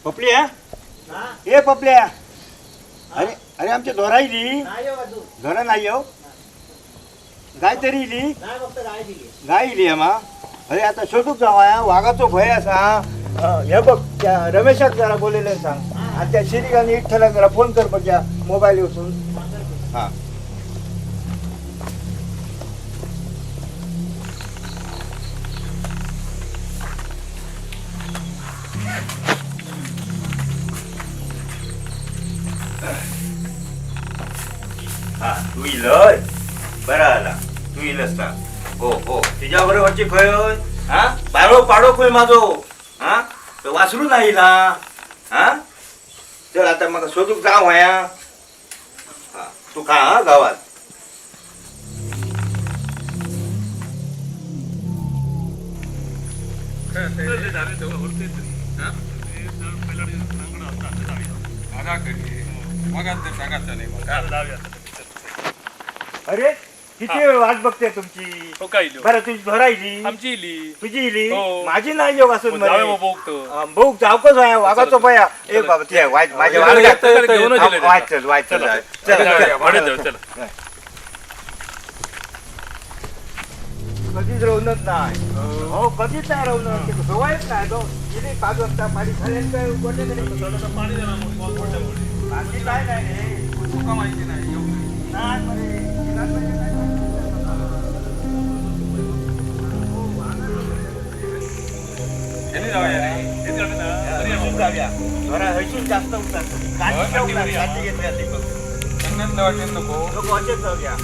पपल्या ए पपल्या अरे अरे आमच्या धोरा इली धोरा नाही हो गाय तरी इली गाय इली मा अरे आता शोधूक जावा वाघाचो भय असा हे बघ त्या रमेशाक जरा बोललेलं सांग आणि त्या शिरिकाने इठ्ठलाक जरा फोन कर बघ या मोबाईल वसून हा हा तू इलय बरा आला तू इलस ना हो हो तुझ्या बरोबरची खय हा बारो पाडो खय माझो हा तो वासरू नाही ना हा चल आता मग शोधूक जाव हया हा तू खा हा गावात अरे किती वेळ वाट बघते तुमची हो काय इलो बरं तुझी धोरा इली आमची इली तुझी इली हो. माझी नाही योग असून जावे मग बघतो भाऊ जावकच आहे वाघाचो पया ए बाबा ते वाईट माझ्या येतो, वाघाला- येतो, येतो, घेऊनच हा, गेले. वाईट चल वाईट चल चला, चल, चला, चल, चला, चल. चला, चला. कधीच रवणच नाही हो कधीच नाही रवणं सवयच नाही तो इथे 5 वाजता पाणी झाल्यानं काय उघडले तरी पाणी द्या ना, मग मोठ्या मुली. बाकी काय नाही रे तुका माहिती नाही एवढं. नाही बरे, इलाज म्हणजे काय ह्याने जाऊया रे. ह्याने जाऊया ना. घरी आपण जाऊया जरा हळशीन जास्त उठतात काठी काठी उठतात, घेऊया. काठी घेतल्या ती बघ. संगत लावायचे नको. लोक असेच जाऊया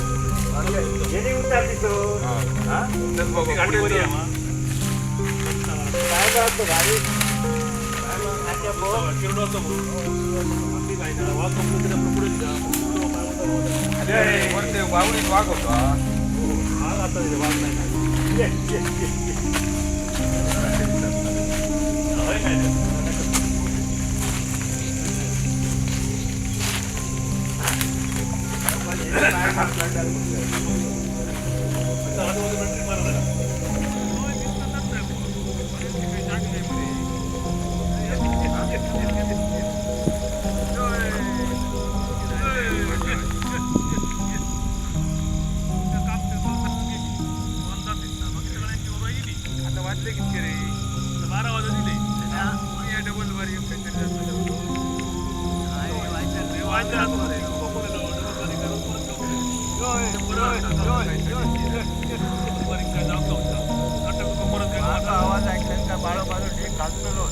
येणे उठतात तिथं हा. हा? चल बघू, गाडी पुढे बरी आहे, जाऊ. काय करतो गाडी काय मग नाट्य बघ. किरडोचं बघ. आपली काय ना, वाघ बघतो तरी आपण पुढे जा. अरे, वरते वावडीत वाघ होता. वाघ आता तिथे वाघ नाही काय. ये, ये, ये, ये. होय काय ते? आता आजूबाजू बॅटरी मारत आहे. आता वाजले किती रे 12 वाजत दिले या डबल वर येऊन काहीतरी माझा आवाज ऐकल्यानंतर बाळोबाळो ठीक घालतो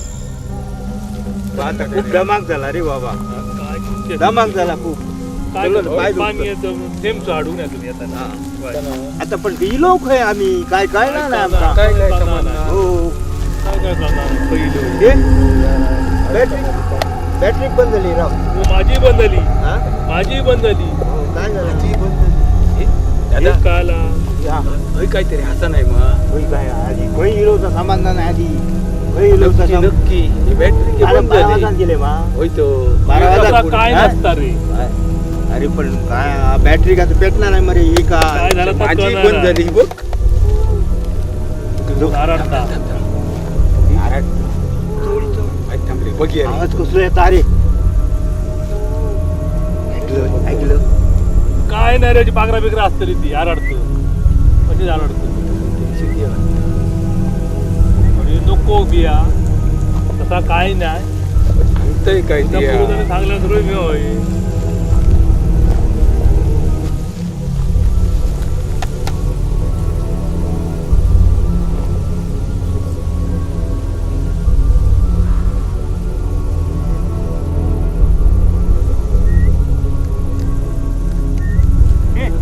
आता खूप धमाक झाला रे बाबा धमाक झाला खूप चलो ना, पाय दुखतात. थेंब चढून येतो येताना आता पण गेलो खय आम्ही काय काय नाही ना आमचा काय काय संबंध? हो काय काय करणार पहिलं हे? बॅटरी बॅटरी बंद झाली राव माझी बंद झाली हा? माझी बंद झाली हो, काय झालं ती बंद झाली. एक काला या, काहीतरी हाता नाही मग होय काय आधी खय हिरोचा समाधान आहे आधी खय हिरोचा नक्की ही बॅटरी बंद झाली गेले मा होय तो 12 वाजता आता काय हा? नसता रे अरे पण काय बॅटरी का पेटणार नाही मरे ही का काय झालं तर माझी कळणार बंद झाली बघ नारायणता. अरे, बघ आवाज कसं येत अरे ऐकलं ऐकलं काय नाही रे बागरा बिगरा असतली ती आरडत म्हणजे आरडत नको बिया तसा काय नाही काय सांगलं सगळं मी होय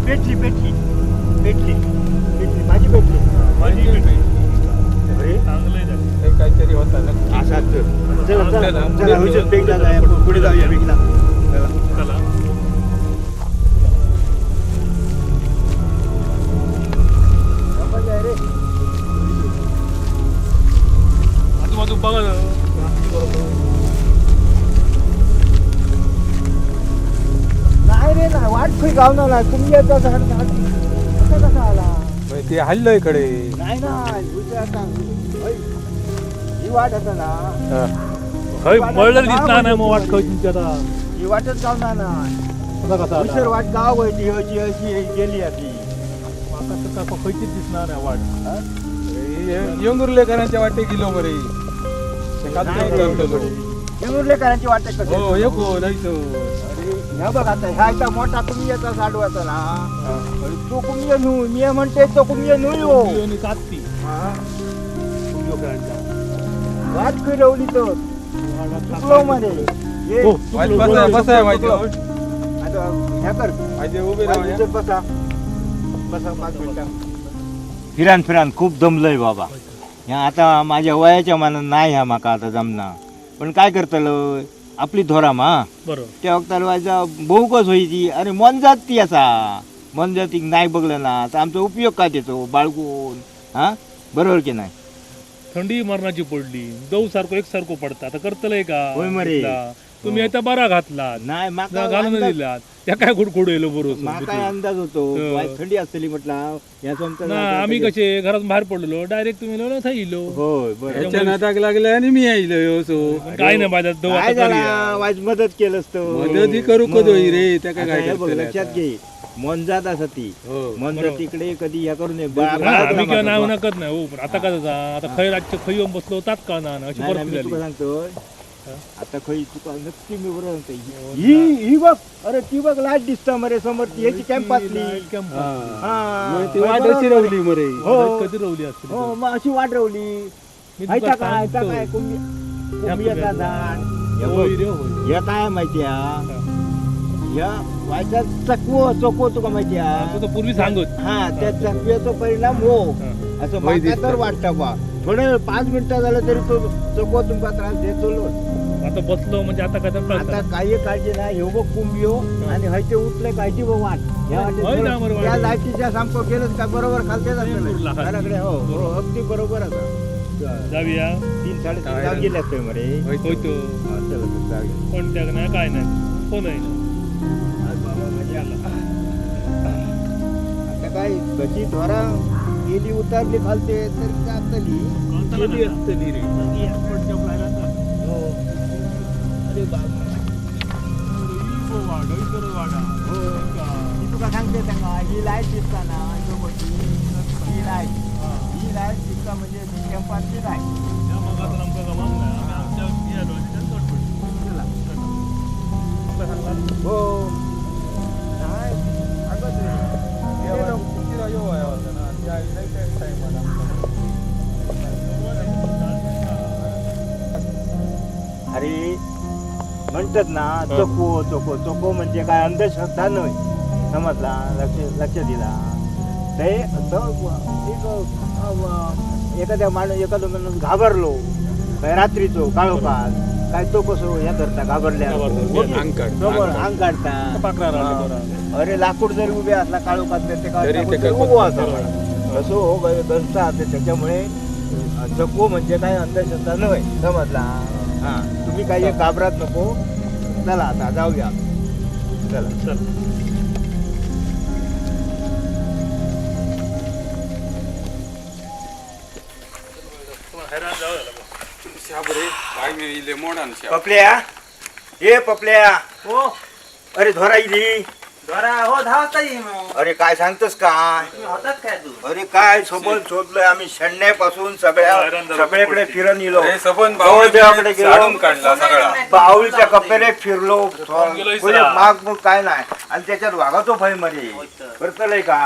पेटली पेटली पेटली पेटली माझी पेटली माझी भेटली अरे चांगलं आहे काहीतरी होता ना असाच चला चला चला हुशार बेगला जाऊया पुढे जाऊया बेगला चला चला रे आजूबाजू बघा नाही रे ना वाट खरी गावना ना तुम्ही येता कसा आला ते हल्लं इकडे नाही ना विचार आता ही वाट आता ना खय मळलं दिसणार नाही मग वाट खय तुमची आता ही वाटच गावना ना आता कसा उशीर वाट गाव व्हायची अशी अशी गेली आधी आता तर खयचीच दिसणार नाही वाट येंगुर्लेकरांच्या वाटे गेलो मरे लेकरांची वाट कसं हो येको नाही तो ह्या बघ आता ह्या इथं मोठा कुमियाचा साडवाचा ना अरे तो कुमिया नू मी म्हणते तो कुमिया नू हो कापती वाट फिरवली तर चुकलो मध्ये ये हो, बसाय माहिती आता ह्या कर माहिती उभे राहा बसा बसा 5 मिनिटं फिरान फिरान खूप दमलंय बाबा ह्या आता माझ्या वयाच्या मानानं नाही ह्या माका आता जमना पण काय करतलं आपली धोरा मा बरोबर त्या वक्ताला व्हायचा बहुकच व्हायची अरे मन जात ती असा मन जाती नाही बघलं ना तर आमचा उपयोग काय देतो बाळगून हा बरोबर की नाही थंडी मरणाची पडली दव सारखं एकसारखं पडतं आता करतलंय का होय मरे. तुम्ही आता बरा घातलात नाही माका घालून अंदाज- दिलात त्या काय खुडखुड येलो बरोबर माका अंदाज होतो हो. वाय थंडी असली म्हटलं या चमचा ना आम्ही कसे घरात बाहेर पडलो डायरेक्ट तुम्ही लोन थाईलो होय बरं याच्या नादाक लागले आणि मी आईलो यो सो काय नाही माझ्या दव काय आता झाला करूया. वाज मदत केलंस तो मदती करू कदो रे त्या आता काय हे बघ करतले लक्षात आता? घे मन जात असं ती हो मन बरोबर. जात तिकडे कधी या करू नये हा, आम्ही काय नाव नकत नाही हो पण आता काय झालं, आता खै राज्य खै येऊन बसलो तात का ना अशी नाही, नाही, परिस्थिती मी तुला झाली सांगतोय आता खई तुका नक्की मी बरोबर सांगतोय ही बघ अरे ती बघ लाईट दिसता मरे समोर ती याची कॅम्प असली कॅम्प हा. ती वाट अशी रवली मरे हो. कधी रवली असते हो मग अशी वाट रवली मी ऐका तुका काय ऐका सांगतो. काय कुंभियाचा झाड हे होय बघ, रे होय हे काय माहिती या व्हायचा चकवो तुका माहिती तू तर पूर्वी सांगत हा त्या चकव्याचा परिणाम हो हा. असं होय माका दिसतं. तर वाटतं बा थोडे 5 मिनिटं झालं तरी तो चकवो तुमका त्रास देतो आता बसलो म्हणजे आता काय तर आता कळतं. काही काळजी नाही हे बघ कुंभियो आणि हयते उठले काळजी बघ वाट ह्या होय वाटेत ना, बरोबर. त्या लाईटीच्या सांगतो गेलंच का बरोबर खालतेच उरला. घराकडे हो हो अगदी बरोबर आता जाऊया 3-3:30 काय तास रे? गेले असते मरे होय तो हा, चला तर जाऊया. कोण त्याग नाही काय नाही कोण आहे आज बाबा मजा आला. आता काय कशी धोरा गेली उतारली खालते तरी जातली गेली असतली रे हो अरे बाबा हो मी तुका सांगते सांगा ही लाईट दिसता ना ही लाईट दिसता म्हणजे कॅम्पासची लाईट हो नाही अगं ते लोक- अरे म्हणतात ना चोको म्हणजे काय अंधश्रद्धा नाही समजला लक्ष दिला ते एखाद्या एखादा माणूस घाबरलो काय रात्रीचो काळोखात काय तो कसो या करता घाबरल्या घाबरलो. अंग काढता. समोर अंग काढता पाकळा राहिला हा. थोडा. अरे लाकूड जरी उभे असला काळोखात ते तरी काय ते काय उभं असं बरोबर. कसं हो गणतात त्याच्यामुळे चको म्हणजे काय अंधश्रद्धा नव्हे समजला हा तुम्ही काही घाबरत नको चला आता जाऊया चला चल हैराण जाऊ शाबरे काय मी इले मोडान शाब पपल्या ये पपल्या हो अरे धोरा इली जरा हो 10 वाजता येईन मग. अरे काय सांगतोस काय तुम्ही होतात काय तू अरे काय सोबत शोधलोय आम्ही शंड्यापासून सगळ्याकडे फिरून येलो हे सबन देवाकडे गेलो. झाडून काढला सगळा बाहुलीच्या कपेरे फिरलो गेलोय म्हणजे सरा. माग मग काय नाही आणि त्याच्यात वागातो भय मध्ये होय तर. करतलंय का